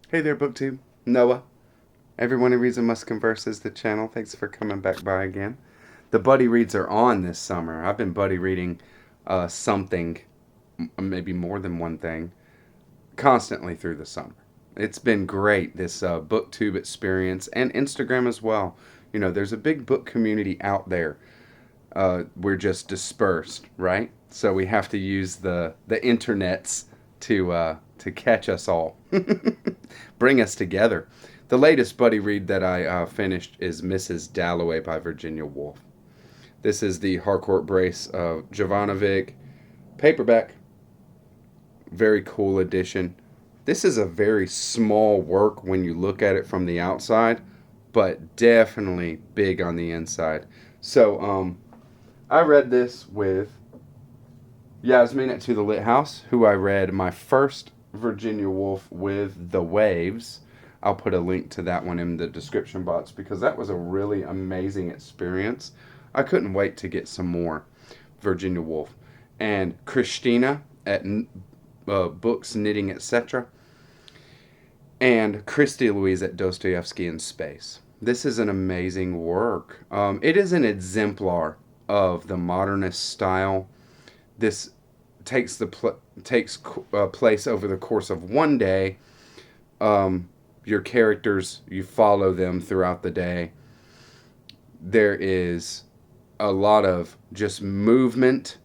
Hey there, BookTube. Noah. Everyone who reads and must converse is the channel. Thanks for coming back by again. The buddy reads are on this summer. I've been buddy reading something, maybe more than one thing, constantly through the summer. It's been great, this BookTube experience and Instagram as well. You know, there's a big book community out there. We're just dispersed, right? So we have to use the internets to catch us all, bring us together. The latest buddy read that I finished is Mrs. Dalloway by Virginia Woolf. This is the Harcourt Brace Jovanovic paperback. Very cool edition. This is a very small work when you look at it from the outside, but definitely big on the inside. So, I read this with Yasmin at To the Lit House, who I read my first Virginia Woolf with The Waves. I'll put a link to that one in the description box because that was a really amazing experience. I couldn't wait to get some more Virginia Woolf. And Christina at Books, Knitting, etc. And Christy Louise at Dostoevsky in Space. This is an amazing work. It is an exemplar of the modernist style. This takes place over the course of one day. Your characters, you follow them throughout the day. There is a lot of just movement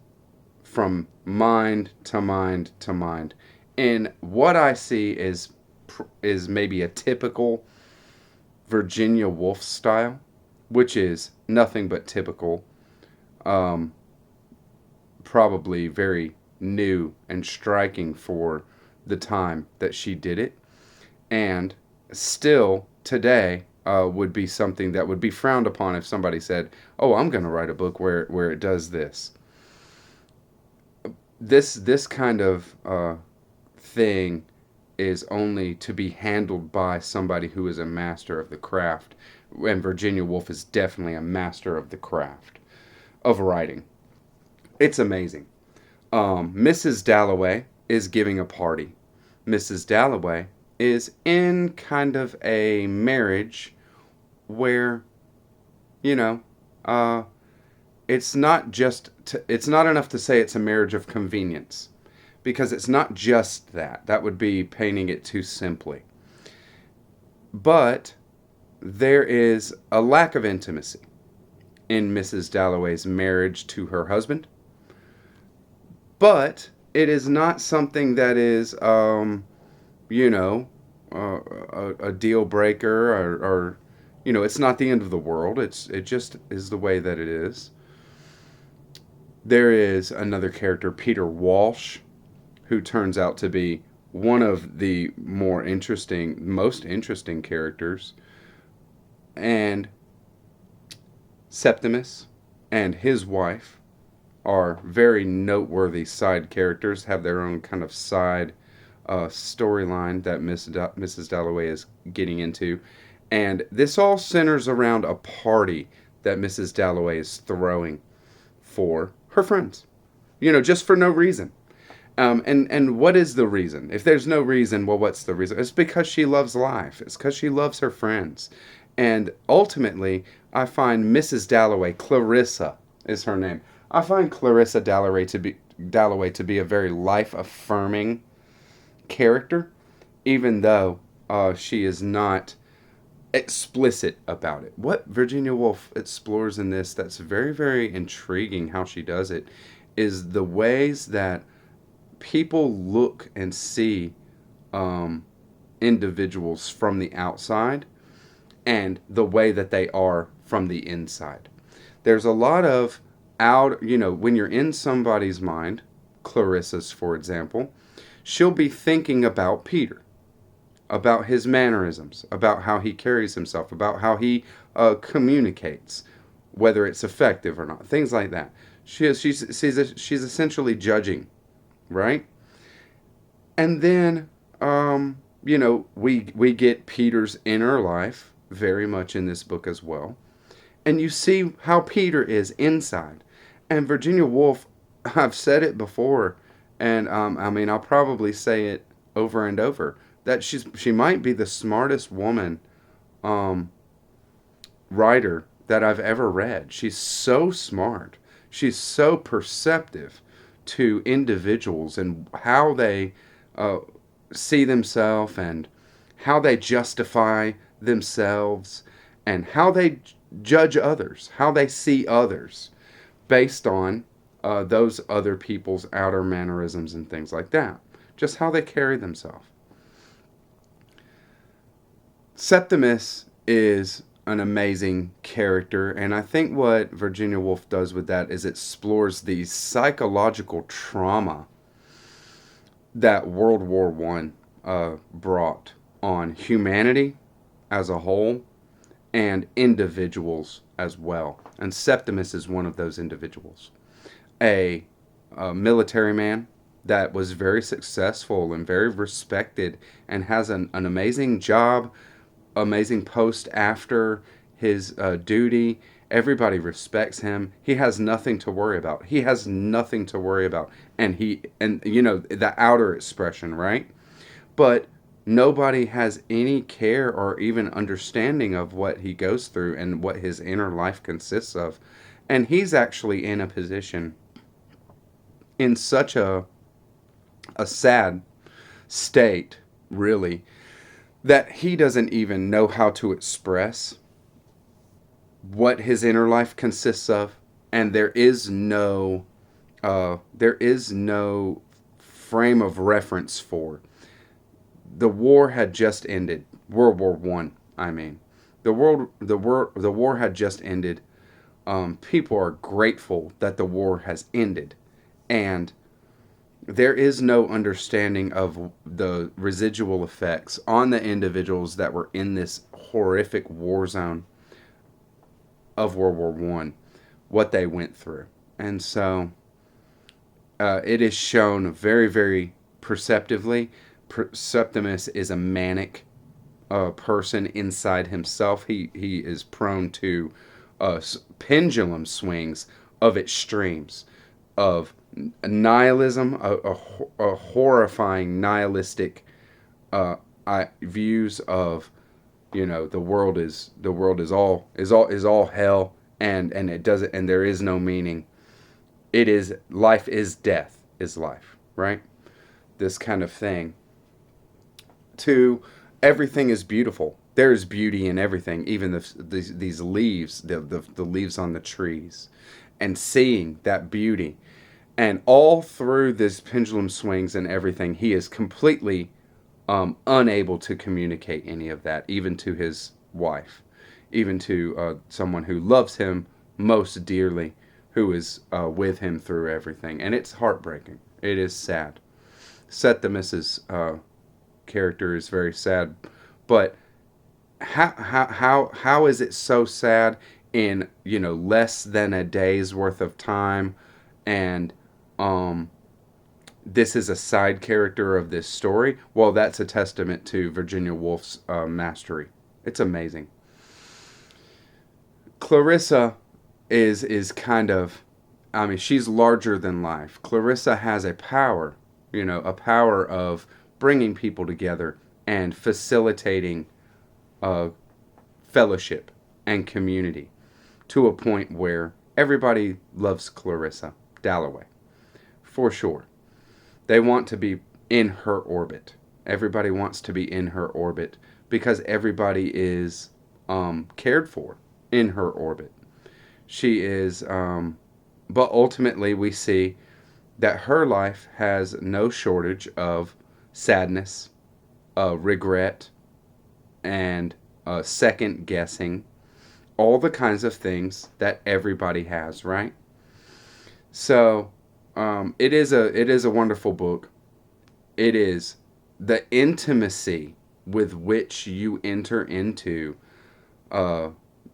from mind to mind to mind. And what I see is maybe a typical Virginia Woolf style, which is nothing but typical. Probably very new and striking for the time that she did it, and still today would be something that would be frowned upon if somebody said, "Oh, I'm going to write a book where it does this." This kind of thing is only to be handled by somebody who is a master of the craft, and Virginia Woolf is definitely a master of the craft of writing. It's amazing. Mrs. Dalloway is giving a party. Mrs. Dalloway is in kind of a marriage where, you know, it's not it's not enough to say it's a marriage of convenience, because it's not just that. That would be painting it too simply. But there is a lack of intimacy in Mrs. Dalloway's marriage to her husband. But it is not something that is, you know, a deal breaker or, you know, it's not the end of the world. It just is the way that it is. There is another character, Peter Walsh, who turns out to be one of the most interesting characters. And Septimus and his wife are very noteworthy side characters, have their own kind of side storyline that Mrs. Dalloway is getting into. And this all centers around a party that Mrs. Dalloway is throwing for her friends. You know, just for no reason. And what is the reason? If there's no reason, well, what's the reason? It's because she loves life. It's because she loves her friends. And ultimately, I find Mrs. Dalloway, Clarissa is her name. I find Clarissa Dalloway to be a very life-affirming character, even though she is not explicit about it. What Virginia Woolf explores in this that's very, very intriguing how she does it is the ways that people look and see individuals from the outside and the way that they are from the inside. There's a lot of you know, when you're in somebody's mind, Clarissa's, for example, she'll be thinking about Peter, about his mannerisms, about how he carries himself, about how he communicates, whether it's effective or not, things like that. She's essentially judging, right? And then, you know, we get Peter's inner life very much in this book as well. And you see how Peter is inside. And Virginia Woolf, I've said it before, and I mean, I'll probably say it over and over. that she might be the smartest woman um, writer that I've ever read. She's so smart. She's so perceptive to individuals and how they uh, see themselves and how they justify themselves and how they judge others, how they see others based on those other people's outer mannerisms and things like that. Just how they carry themselves. Septimus is an amazing character, and I think what Virginia Woolf does with that is it explores the psychological trauma that World War One brought on humanity as a whole and individuals as well. And Septimus is one of those individuals. A military man that was very successful and very respected and has an amazing job, amazing post after his duty. Everybody respects him. He has nothing to worry about. He has nothing to worry about. And the outer expression, right? But nobody has any care or even understanding of what he goes through and what his inner life consists of. And he's actually in a position in such a sad state, really, that he doesn't even know how to express what his inner life consists of, and there is no frame of reference for. The war had just ended. World War One, I mean, the war had just ended. People are grateful that the war has ended, and there is no understanding of the residual effects on the individuals that were in this horrific war zone of World War One, what they went through. And so it is shown very, very perceptively. Septimus is a manic person inside himself. He is prone to pendulum swings of extremes, of nihilism, a horrifying nihilistic views of, the world is all hell, and it doesn't, and there is no meaning. It is life is death is life, right? This kind of thing. To everything is beautiful. There is beauty in everything, even these leaves, the leaves on the trees, and seeing that beauty. And all through this pendulum swings and everything, he is completely unable to communicate any of that, even to his wife, even to someone who loves him most dearly, who is with him through everything. And it's heartbreaking. It is sad. Septimus's character is very sad, but how is it so sad in less than a day's worth of time, and this is a side character of this story? Well, that's a testament to Virginia Woolf's mastery. It's amazing. Clarissa is kind of, I mean, she's larger than life. Clarissa has a power, a power of bringing people together and facilitating fellowship and community to a point where everybody loves Clarissa Dalloway, for sure. They want to be in her orbit. Everybody wants to be in her orbit because everybody is cared for in her orbit. She is, but ultimately we see that her life has no shortage of sadness, regret, and second guessing, all the kinds of things that everybody has, right? So it is a wonderful book. It is the intimacy with which you enter into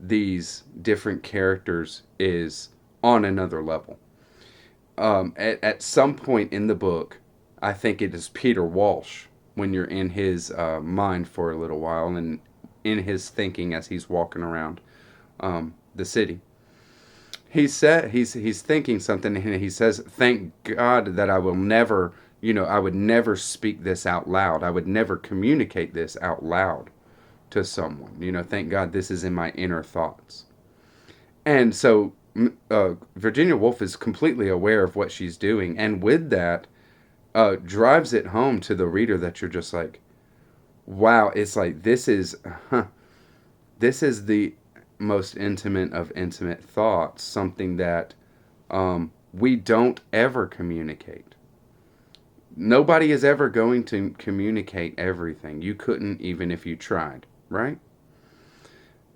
these different characters is on another level. At some point in the book, I think it is Peter Walsh, when you're in his mind for a little while and in his thinking as he's walking around the city. He said he's thinking something, and he says, "Thank God that I will never I would never speak this out loud. I would never communicate this out loud to someone. Thank God this is in my inner thoughts. And so Virginia Woolf is completely aware of what she's doing. And with that, drives it home to the reader that you're just like, wow, it's like this is the most intimate of intimate thoughts, something that we don't ever communicate. Nobody is ever going to communicate everything. You couldn't even if you tried, right?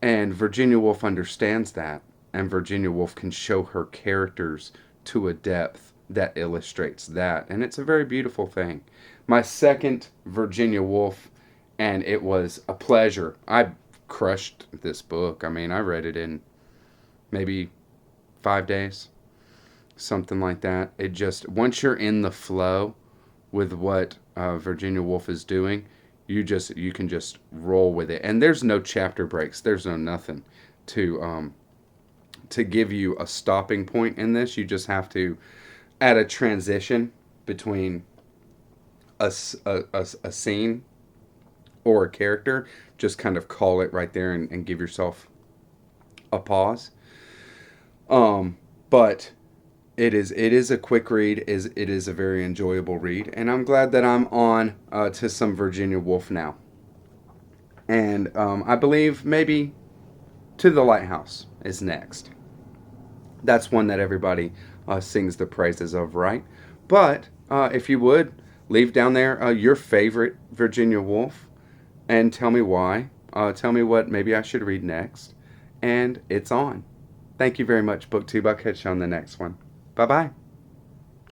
And Virginia Woolf understands that, and Virginia Woolf can show her characters to a depth that illustrates that, and it's a very beautiful thing. My second Virginia Woolf, and it was a pleasure. I crushed this book. I mean, I read it in maybe 5 days, something like that. It just, once you're in the flow with what Virginia Woolf is doing, you can just roll with it, and there's no chapter breaks. There's no nothing to give you a stopping point in this. You just have to add a transition between a scene or a character. Just kind of call it right there and give yourself a pause. But it is a quick read. It is a very enjoyable read, and I'm glad that I'm on to some Virginia Woolf now. And I believe maybe To the Lighthouse is next. That's one that everybody sings the praises of, right? But if you would, leave down there your favorite Virginia Woolf and tell me why. Tell me what maybe I should read next. And it's on. Thank you very much, BookTube. I'll catch you on the next one. Bye-bye.